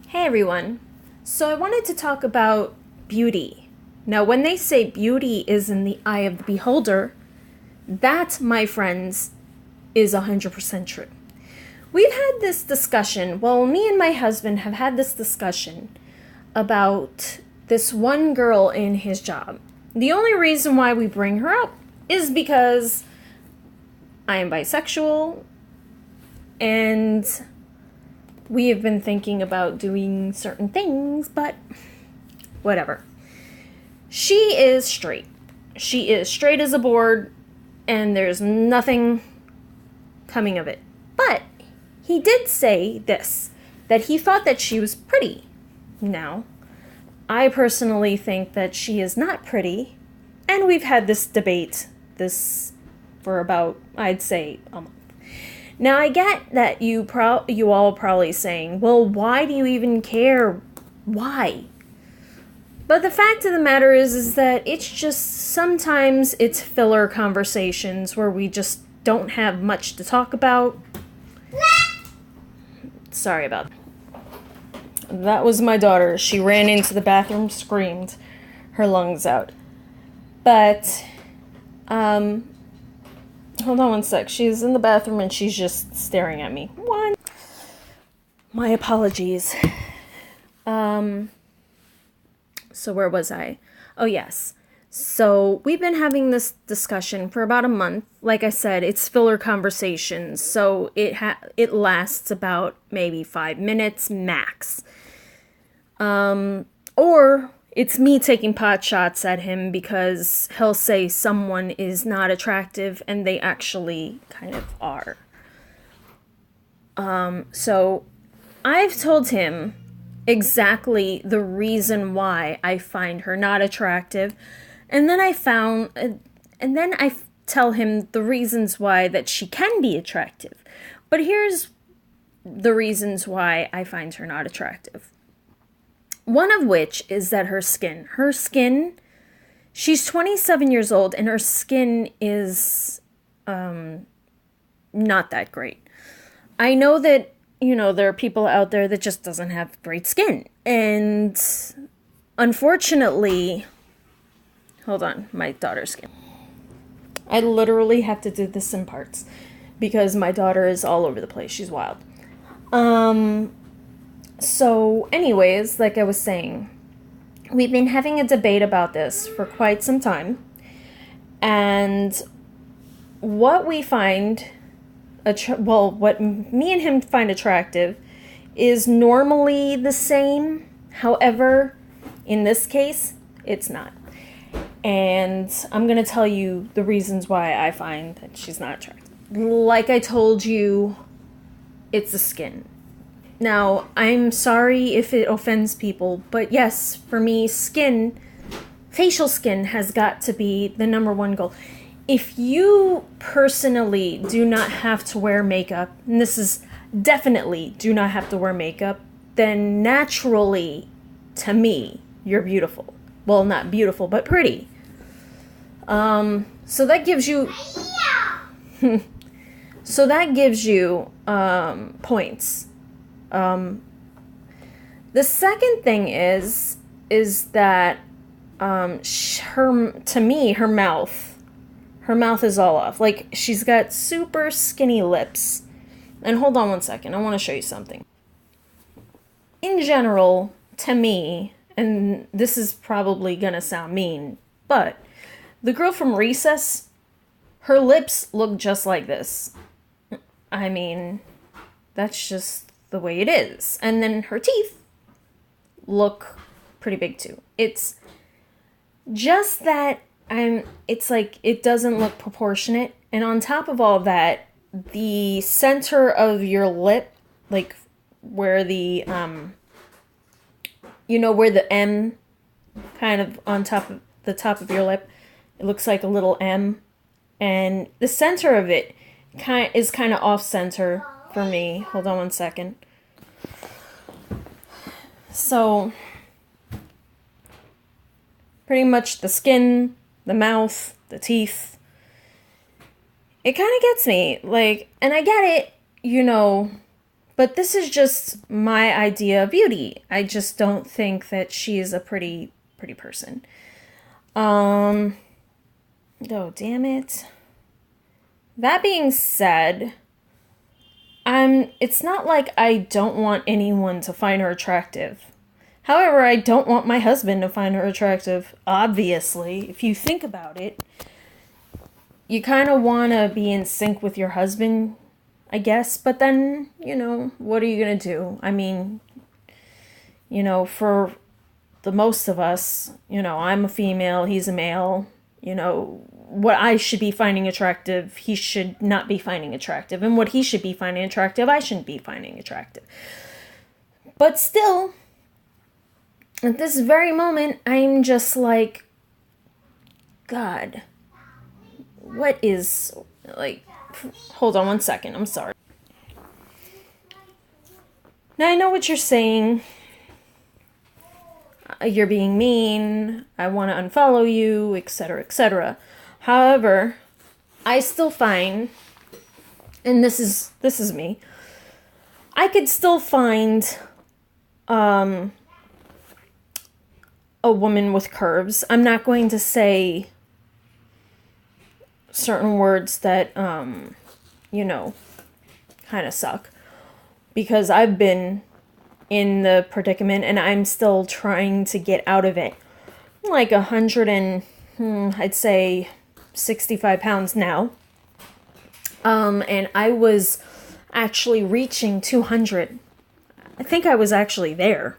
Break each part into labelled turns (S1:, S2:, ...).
S1: Hey everyone. So I wanted to talk about beauty. Now, when they say beauty is in the eye of the beholder, that, my friends, is 100% true. We've had this discussion, me and my husband have had this discussion about this one girl in his job. The only reason why we bring her up is because I am bisexual and we have been thinking about doing certain things, but whatever. She is straight. She is straight as a board, and there's nothing coming of it. But he did say this, that he thought that she was pretty. Now, I personally think that she is not pretty, and we've had this debate for about, I'd say, a month. Now, I get that you all are probably saying, well, why do you even care? Why? But the fact of the matter is that it's just, sometimes it's filler conversations where we just don't have much to talk about. Sorry about that. That was my daughter. She ran into the bathroom, screamed her lungs out. But, hold on one sec. She's in the bathroom and she's just staring at me. My apologies. So where was I? Oh, yes. So we've been having this discussion for about a month. Like I said, it's filler conversations. So it lasts about maybe 5 minutes max. Or it's me taking pot shots at him because he'll say someone is not attractive and they actually kind of are. So I've told him exactly the reason why I find her not attractive. And then I tell him the reasons why that she can be attractive. But here's the reasons why I find her not attractive. One of which is that her skin, she's 27 years old and her skin is not that great. I know that, there are people out there that just doesn't have great skin. And unfortunately, hold on, my daughter's skin. I literally have to do this in parts because my daughter is all over the place. She's wild. So anyways, like I was saying, we've been having a debate about this for quite some time. And what we find, what me and him find attractive is normally the same. However, in this case, it's not. And I'm going to tell you the reasons why I find that she's not attractive. Like I told you, it's the skin. Now, I'm sorry if it offends people, but yes, for me, facial skin has got to be the number one goal. If you personally do not have to wear makeup, and this is definitely do not have to wear makeup, then naturally, to me, you're beautiful. Well, not beautiful, but pretty. So that gives you points. The second thing is that her mouth is all off. Like, she's got super skinny lips. And hold on one second, I want to show you something. In general, to me, and this is probably gonna sound mean, but the girl from Recess, her lips look just like this. I mean, that's just the way it is. And then her teeth look pretty big too. It's just that it's like it doesn't look proportionate. And on top of all that, the center of your lip, like where the where the M kind of on top of the top of your lip, it looks like a little M, and the center of it is kind of off center for me. Hold on one second. So pretty much the skin, the mouth, the teeth, it kind of gets me. Like, and I get it, But this is just my idea of beauty. I just don't think that she is a pretty person. Oh, damn it. That being said, it's not like I don't want anyone to find her attractive. However, I don't want my husband to find her attractive. Obviously, if you think about it, you kind of want to be in sync with your husband, I guess. But then, what are you going to do? I mean, for the most of us, I'm a female, he's a male, what I should be finding attractive, he should not be finding attractive. And what he should be finding attractive, I shouldn't be finding attractive. But still, at this very moment, I'm just like, God, what is, hold on one second, I'm sorry. Now I know what you're saying. You're being mean, I want to unfollow you, etc., etc. However, I still find, and this is me, I could still find a woman with curves. I'm not going to say certain words that, kind of suck, because I've been in the predicament and I'm still trying to get out of it. Like 100 and, I'd say 65 pounds now. And I was actually reaching 200. I think I was actually there.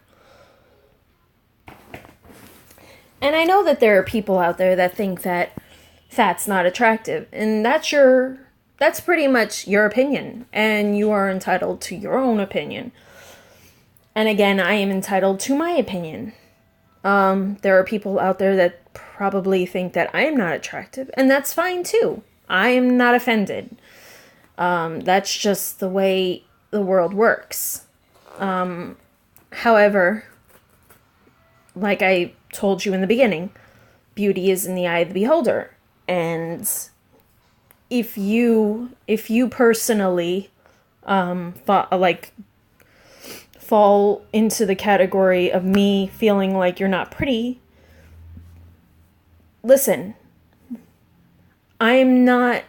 S1: And I know that there are people out there that think that fat's not attractive. And that's pretty much your opinion. And you are entitled to your own opinion. And again, I am entitled to my opinion. There are people out there that probably think that I am not attractive, and that's fine too. I am not offended. That's just the way the world works. However, like I told you in the beginning, beauty is in the eye of the beholder. And if you personally fall into the category of me feeling like you're not pretty, listen, I'm not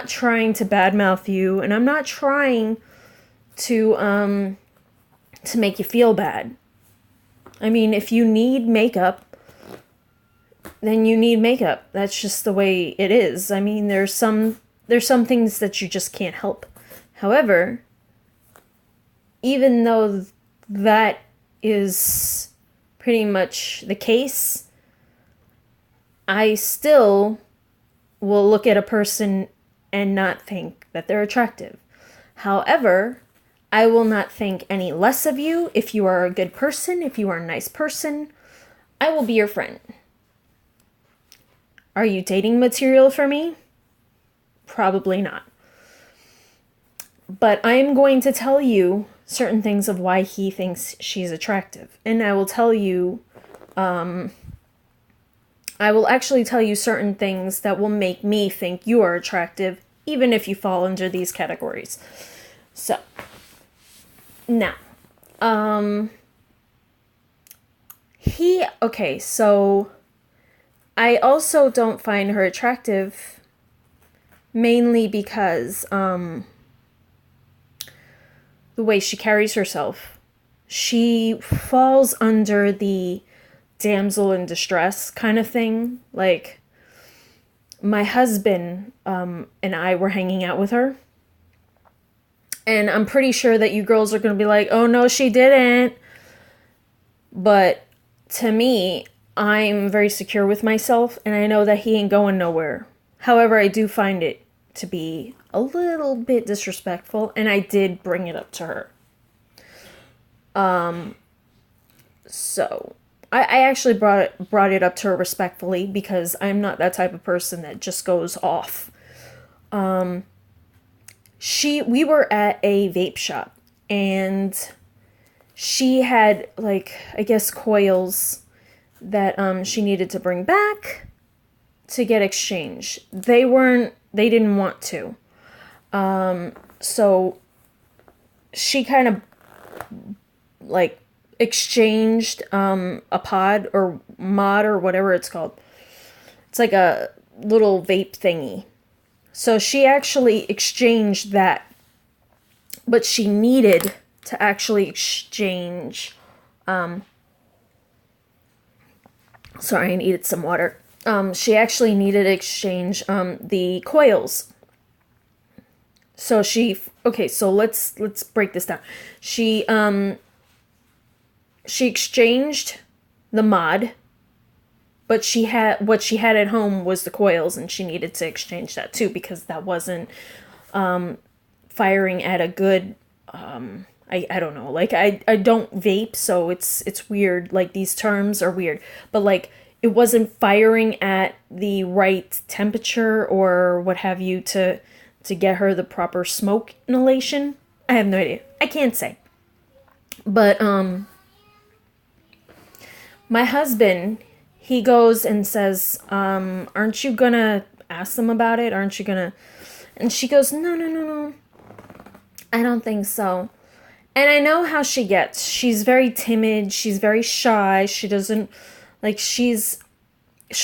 S1: trying to badmouth you, and I'm not trying to make you feel bad. I mean, if you need makeup, then you need makeup. That's just the way it is. I mean, there's some things that you just can't help. However, even though that is pretty much the case, I still will look at a person and not think that they're attractive. However, I will not think any less of you if you are a good person, if you are a nice person. I will be your friend. Are you dating material for me? Probably not. But I'm going to tell you certain things of why he thinks she's attractive. And I will tell you, I will actually tell you certain things that will make me think you are attractive, even if you fall under these categories. So, now, so I also don't find her attractive mainly because, the way she carries herself. She falls under the damsel in distress kind of thing. Like, my husband and I were hanging out with her. And I'm pretty sure that you girls are going to be like, oh no, she didn't. But to me, I'm very secure with myself, and I know that he ain't going nowhere. However, I do find it to be a little bit disrespectful, and I did bring it up to her. So I actually brought it up to her respectfully, because I'm not that type of person that just goes off. We were at a vape shop, and she had, like, I guess coils that she needed to bring back to get exchanged. They didn't want to. So she kind of like exchanged a pod or mod or whatever it's called. It's like a little vape thingy. So she actually exchanged that, but she needed to actually exchange. Sorry, I needed some water. She actually needed to exchange the coils. So so let's break this down. She exchanged the mod, but what she had at home was the coils, and she needed to exchange that too because that wasn't firing at a good. I don't know. Like I don't vape, so it's weird. Like these terms are weird, but like it wasn't firing at the right temperature or what have you to get her the proper smoke inhalation. I have no idea. I can't say. But my husband, he goes and says, aren't you gonna ask them about it? Aren't you gonna? And she goes, no. I don't think so. And I know how she gets. She's very timid. She's very shy. She doesn't, like, she'll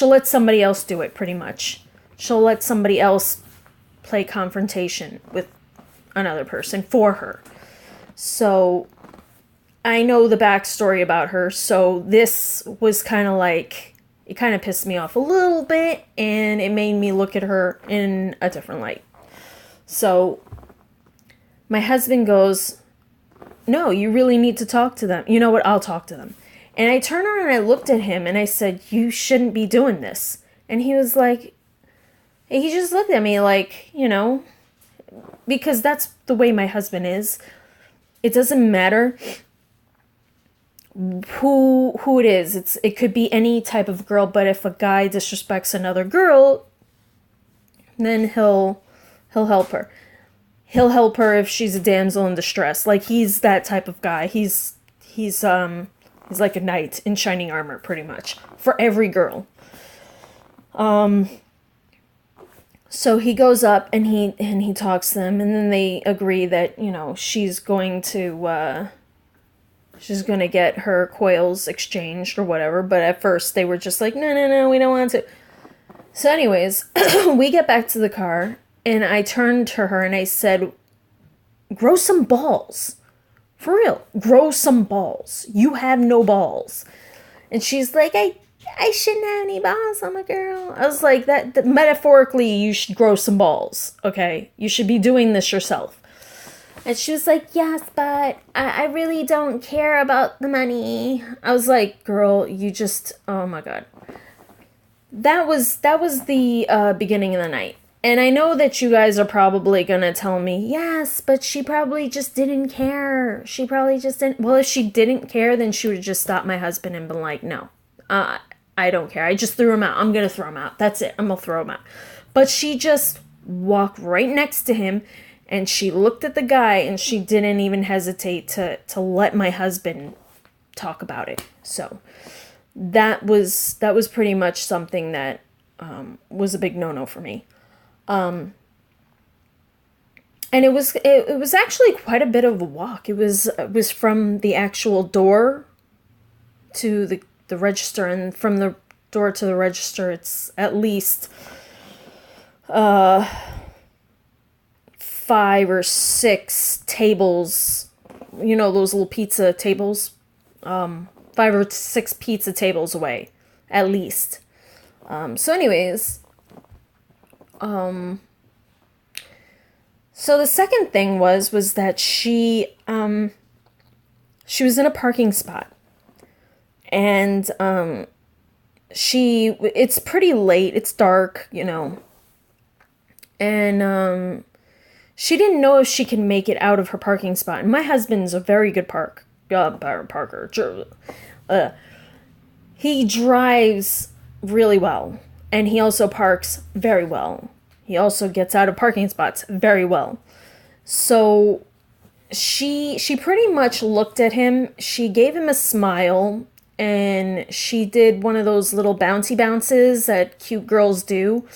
S1: let somebody else do it, pretty much. She'll let somebody else play confrontation with another person for her. So I know the backstory about her, so this was kind of like, it kind of pissed me off a little bit, and it made me look at her in a different light. So my husband goes, no, you really need to talk to them. You know what? I'll talk to them. And I turned around and I looked at him and I said, you shouldn't be doing this. And he was like, he just looked at me like, because that's the way my husband is. It doesn't matter who it is. It could be any type of girl, but if a guy disrespects another girl, then he'll help her. He'll help her if she's a damsel in distress. Like, he's that type of guy. He's like a knight in shining armor, pretty much, for every girl. So he goes up and he talks to them, and then they agree that, she's going to get her coils exchanged or whatever. But at first they were just like, no, we don't want to. So anyways, we get back to the car, and I turned to her and I said, grow some balls. For real, grow some balls. You have no balls. And she's like, I shouldn't have any balls. I'm a girl. I was like, that metaphorically, you should grow some balls. Okay? You should be doing this yourself. And she was like, yes, but I really don't care about the money. I was like, girl, you just, oh my God. That was the beginning of the night. And I know that you guys are probably going to tell me, yes, but she probably just didn't care. She probably just didn't. Well, if she didn't care, then she would have just stopped my husband and been like, no, I don't care. I just threw him out. I'm going to throw him out. That's it. I'm going to throw him out. But she just walked right next to him, and she looked at the guy, and she didn't even hesitate to let my husband talk about it. So that was pretty much something that was a big no-no for me. And it was actually quite a bit of a walk. It was from the actual door to the register, and from the door to the register, it's at least 5 or 6 tables. You know, those little pizza tables. 5 or 6 pizza tables away, at least. So anyways, so the second thing was that she was in a parking spot, and it's pretty late, it's dark, and she didn't know if she can make it out of her parking spot. And my husband's a very good parker. He drives really well, and he also parks very well. He also gets out of parking spots very well. So she pretty much looked at him, she gave him a smile, and she did one of those little bouncy bounces that cute girls do.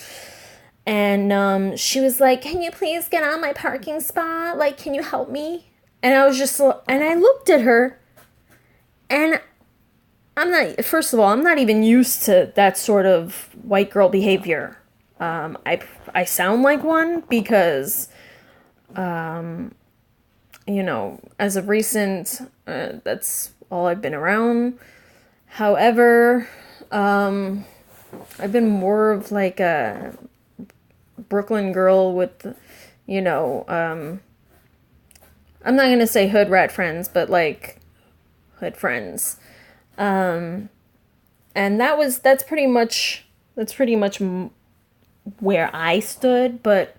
S1: And she was like, can you please get on my parking spot? Like, can you help me? And I looked at her, and first of all, I'm not even used to that sort of white girl behavior. I sound like one because, as of recent, that's all I've been around. However, I've been more of like a Brooklyn girl with, I'm not gonna say hood rat friends, but like hood friends. And that's pretty much where I stood, but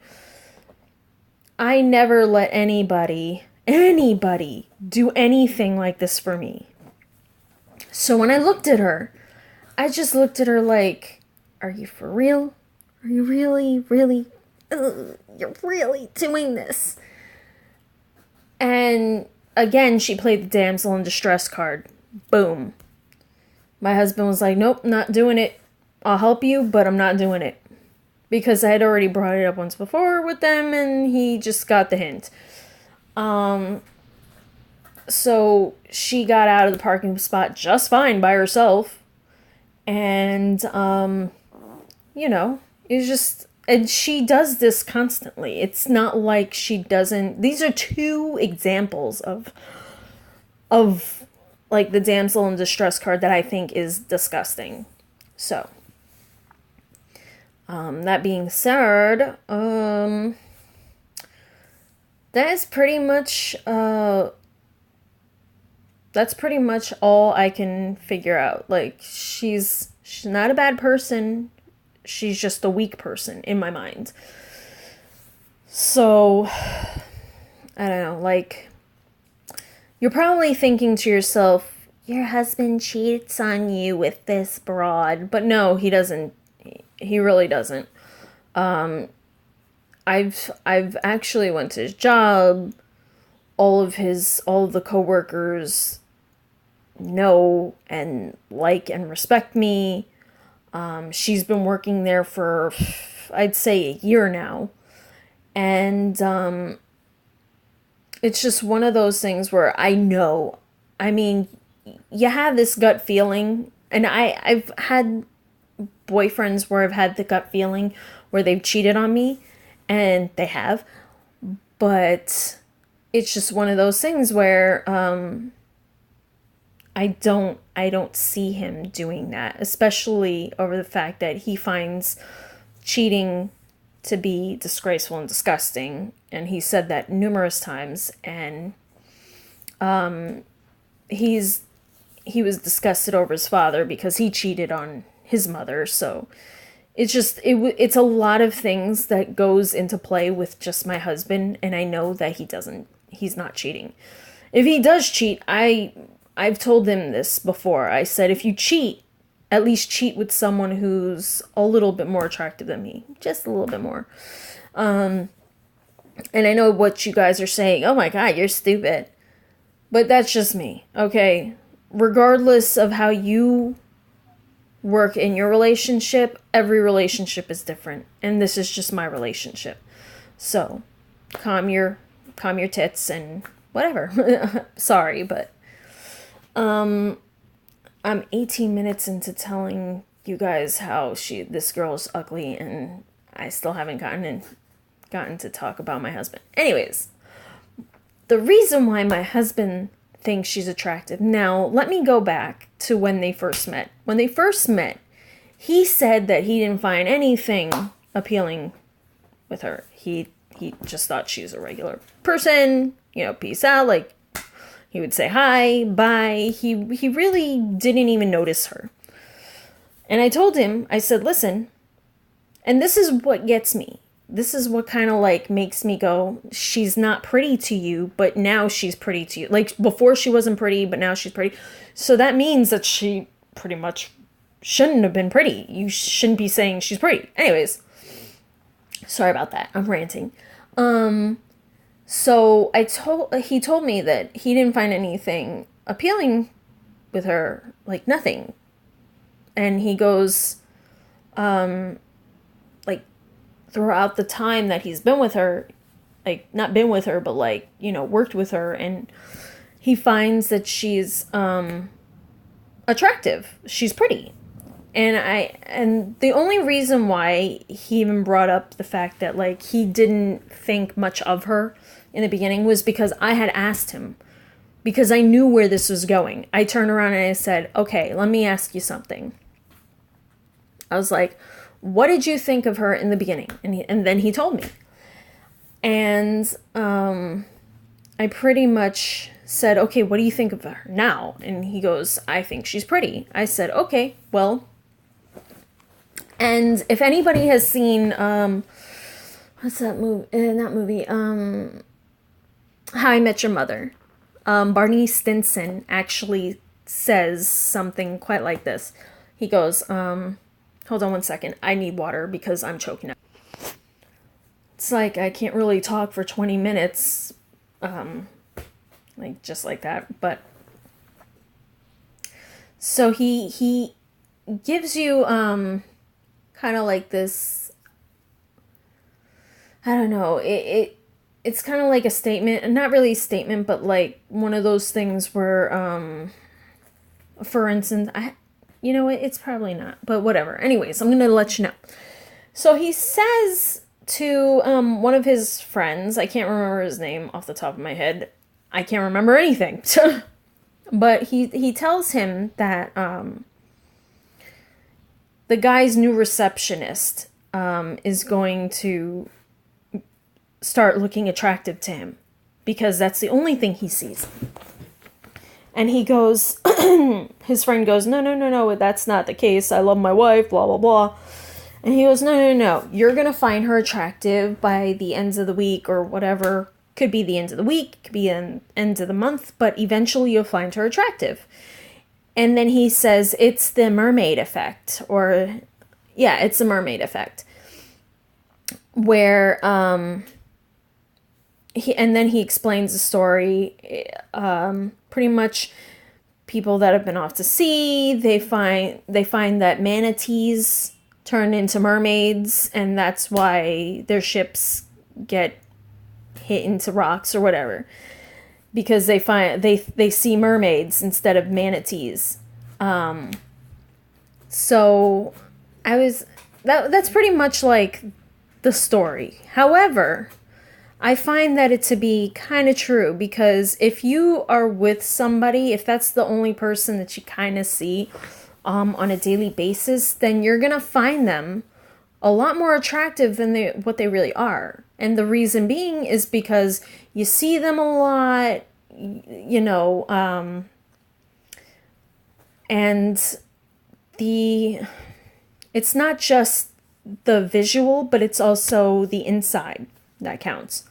S1: I never let anybody do anything like this for me. So when I looked at her, I just looked at her like, are you for real? Are you really, you're really doing this? And again, she played the damsel in distress card. Boom. My husband was like, nope, not doing it. I'll help you, but I'm not doing it. Because I had already brought it up once before with them, and he just got the hint. So she got out of the parking spot just fine by herself. And, it's just, and she does this constantly. It's not like she doesn't, these are two examples of like the damsel in distress card that I think is disgusting. So, that being said, that is pretty much, that's pretty much all I can figure out. Like, she's not a bad person. She's just a weak person in my mind. So, I don't know, like, you're probably thinking to yourself, your husband cheats on you with this broad. But no, he doesn't. He really doesn't. I've actually went to his job. All of the coworkers know and like and respect me. She's been working there for, I'd say, a year now. And, it's just one of those things where I know, I mean, you have this gut feeling, and I've had boyfriends where I've had the gut feeling where they've cheated on me, and they have, but it's just one of those things where, I don't see him doing that, especially over the fact that he finds cheating to be disgraceful and disgusting, and he said that numerous times, and he was disgusted over his father because he cheated on his mother. So it's just it's a lot of things that goes into play with just my husband, and I know that he's not cheating. If he does cheat, I've told him this before. I said, if you cheat, at least cheat with someone who's a little bit more attractive than me. Just a little bit more. And I know what you guys are saying. Oh my God, you're stupid. But that's just me, okay? Regardless of how you work in your relationship, every relationship is different. And this is just my relationship. So, calm your tits and whatever. Sorry, but I'm 18 minutes into telling you guys how this girl's ugly, and I still haven't gotten to talk about my husband. Anyways, the reason why my husband thinks she's attractive. Now, let me go back to when they first met. When they first met, he said that he didn't find anything appealing with her. He just thought she was a regular person, peace out, like, he would say hi, bye. He really didn't even notice her. And I told him, I said, listen, and this is what gets me. This is what kind of like makes me go, she's not pretty to you, but now she's pretty to you. Like before she wasn't pretty, but now she's pretty. So that means that she pretty much shouldn't have been pretty. You shouldn't be saying she's pretty. Anyways, sorry about that. I'm ranting. So he told me that he didn't find anything appealing with her, like nothing. And he goes, like throughout the time that he's been with her, like, not been with her, but like, you know, worked with her, and he finds that she's attractive. She's pretty. And the only reason why he even brought up the fact that like he didn't think much of her in the beginning was because I had asked him, because I knew where this was going. I turned around and I said, okay, let me ask you something. I was like, what did you think of her in the beginning? And then he told me. And I pretty much said, okay, what do you think of her now? And he goes, I think she's pretty. I said, okay, well. And if anybody has seen, what's that movie? Not movie. How I Met Your Mother. Barney Stinson actually says something quite like this. He goes, hold on one second. I need water because I'm choking up. It's like I can't really talk for 20 minutes, like just like that. But so he gives you kind of like this. I don't know. It's kind of like a statement, not really a statement, but like one of those things where, for instance, you know what? It's probably not, but whatever. Anyways, I'm going to let you know. So he says to one of his friends, I can't remember his name off the top of my head. I can't remember anything. But he tells him that the guy's new receptionist is going to start looking attractive to him because that's the only thing he sees. And he goes, his friend goes, no, that's not the case. I love my wife, blah, blah, blah. And he goes, no. You're going to find her attractive by the end of the week or whatever. Could be the end of the week, could be the end of the month, but eventually you'll find her attractive. And then he says, it's the mermaid effect. Or, yeah, it's the mermaid effect. Where, and then he explains the story. Pretty much people that have been off to sea, they find that manatees turn into mermaids, and that's why their ships get hit into rocks or whatever, because they see mermaids instead of manatees. So that's pretty much like the story. However, I find that it to be kind of true, because if you are with somebody, if that's the only person that you kind of see on a daily basis, then you're going to find them a lot more attractive than what they really are. And the reason being is because you see them a lot, you know, and it's not just the visual, but it's also the inside that counts.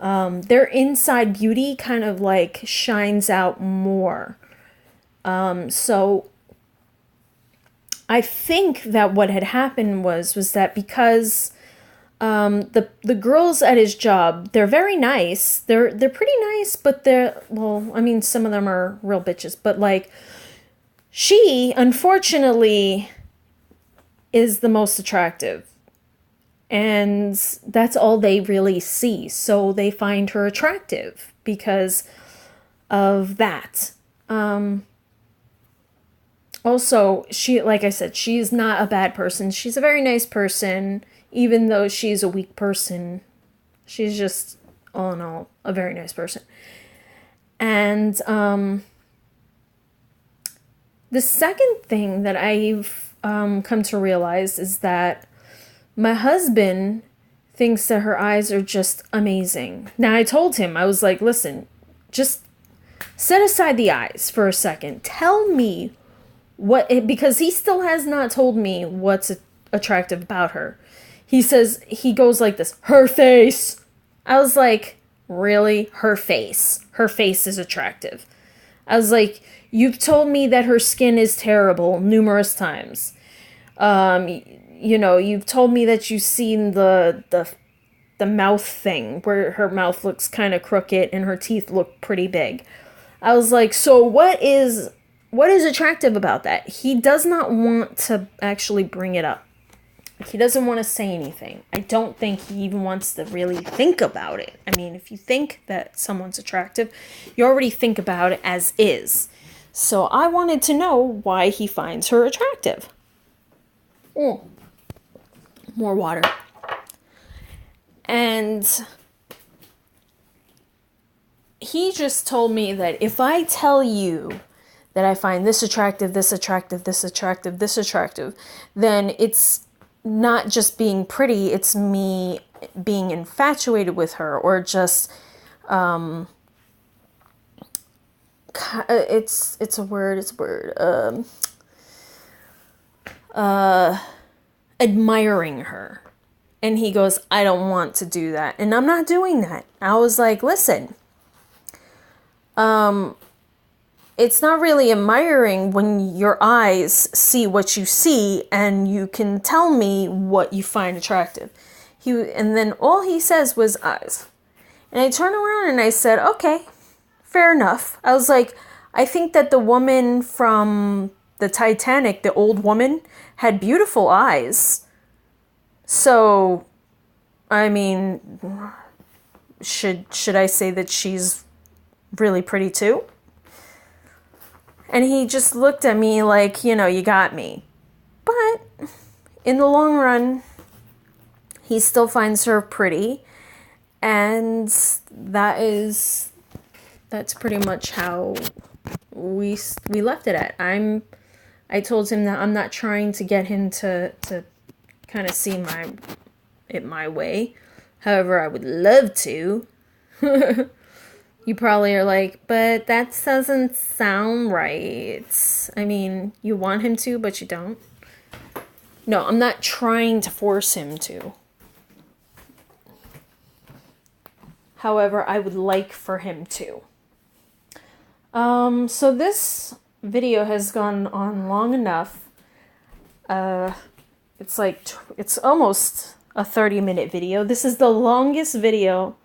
S1: Their inside beauty kind of like shines out more. So I think that what had happened was that because the girls at his job, they're very nice. They're pretty nice, but some of them are real bitches, but like she unfortunately is the most attractive. And that's all they really see. So they find her attractive because of that. Also, like I said, she's not a bad person. She's a very nice person. Even though she's a weak person, she's just, all in all, a very nice person. And the second thing that I've come to realize is that my husband thinks that her eyes are just amazing. Now, I told him, I was like, listen, just set aside the eyes for a second. Tell me because he still has not told me what's attractive about her. He goes like this, her face. I was like, really? Her face? Her face is attractive. I was like, you've told me that her skin is terrible numerous times. You know, you've told me that you've seen the mouth thing where her mouth looks kind of crooked and her teeth look pretty big. I was like, so what is attractive about that? He does not want to actually bring it up. He doesn't want to say anything. I don't think he even wants to really think about it. I mean, if you think that someone's attractive, you already think about it as is. So I wanted to know why he finds her attractive. Oh, more water. And he just told me that if I tell you that I find this attractive, this attractive, this attractive, this attractive, then it's not just being pretty, it's me being infatuated with her, or just it's a word, admiring her. And he goes, I don't want to do that, and I'm not doing that. I was like, listen, it's not really admiring when your eyes see what you see and you can tell me what you find attractive. And then all he says was eyes. And I turned around and I said, okay, fair enough. I was like, I think that the woman from the Titanic, the old woman, had beautiful eyes. So, I mean, should I say that she's really pretty too? And he just looked at me like, you got me. But in the long run, he still finds her pretty. And that's pretty much how we left it at. I told him that I'm not trying to get him to kind of see it my way. However, I would love to. You probably are like, but that doesn't sound right. I mean, you want him to, but you don't. No, I'm not trying to force him to. However, I would like for him to. So this video has gone on long enough. It's almost a 30-minute video. This is the longest video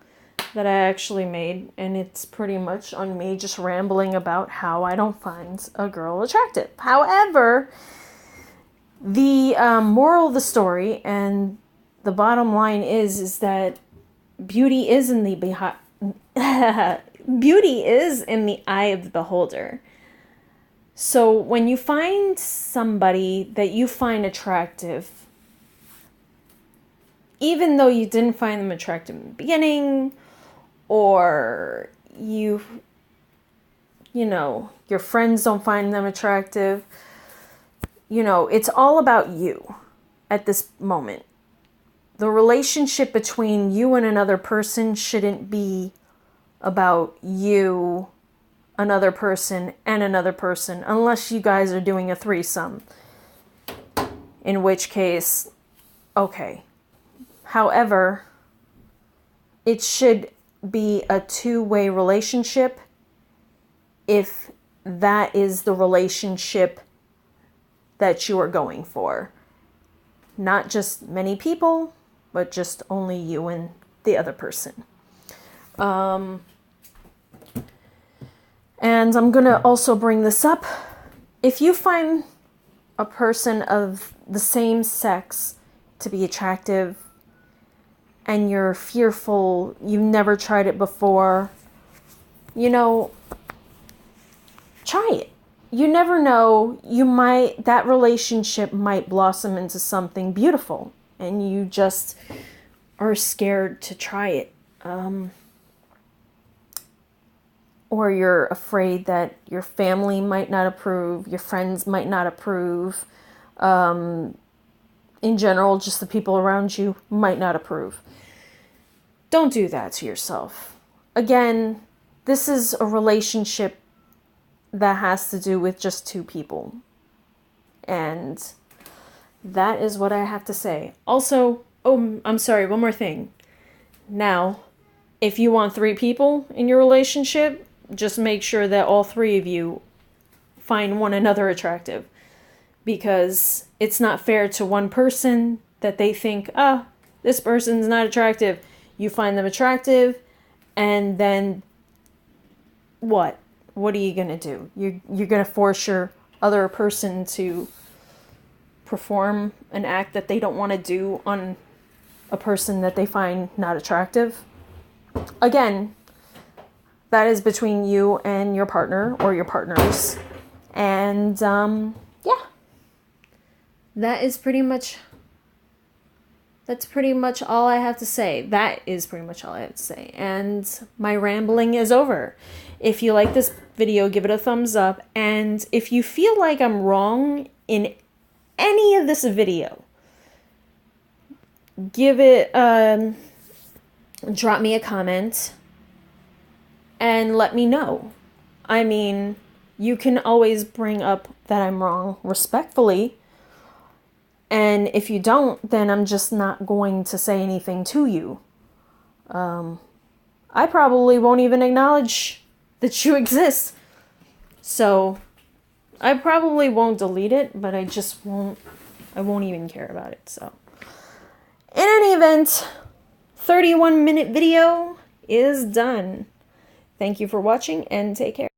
S1: that I actually made, and it's pretty much on me just rambling about how I don't find a girl attractive. However, the moral of the story and the bottom line is that beauty is in the beauty is in the eye of the beholder. So when you find somebody that you find attractive, even though you didn't find them attractive in the beginning, or your friends don't find them attractive, it's all about you at this moment. The relationship between you and another person shouldn't be about you, another person, and another person, unless you guys are doing a threesome. In which case, okay. However, it should be a two-way relationship if that is the relationship that you are going for. Not just many people, but just only you and the other person. And I'm going to also bring this up. If you find a person of the same sex to be attractive, and you're fearful, you've never tried it before, try it. You never know, that relationship might blossom into something beautiful, and you just are scared to try it. Or you're afraid that your family might not approve, your friends might not approve, in general, just the people around you might not approve. Don't do that to yourself. Again, this is a relationship that has to do with just two people. And that is what I have to say. Also, I'm sorry, one more thing. Now, if you want 3 people in your relationship, just make sure that all 3 of you find one another attractive. Because it's not fair to one person that they think, this person's not attractive. You find them attractive, and then what? What are you going to do? You're going to force your other person to perform an act that they don't want to do on a person that they find not attractive. Again, that is between you and your partner or your partners. And yeah, that's pretty much all I have to say. That is pretty much all I have to say. And my rambling is over. If you like this video, give it a thumbs up. And if you feel like I'm wrong in any of this video, drop me a comment and let me know. I mean, you can always bring up that I'm wrong respectfully. And if you don't, then I'm just not going to say anything to you. I probably won't even acknowledge that you exist. So I probably won't delete it, but I won't even care about it. So in any event, 31-minute video is done. Thank you for watching and take care.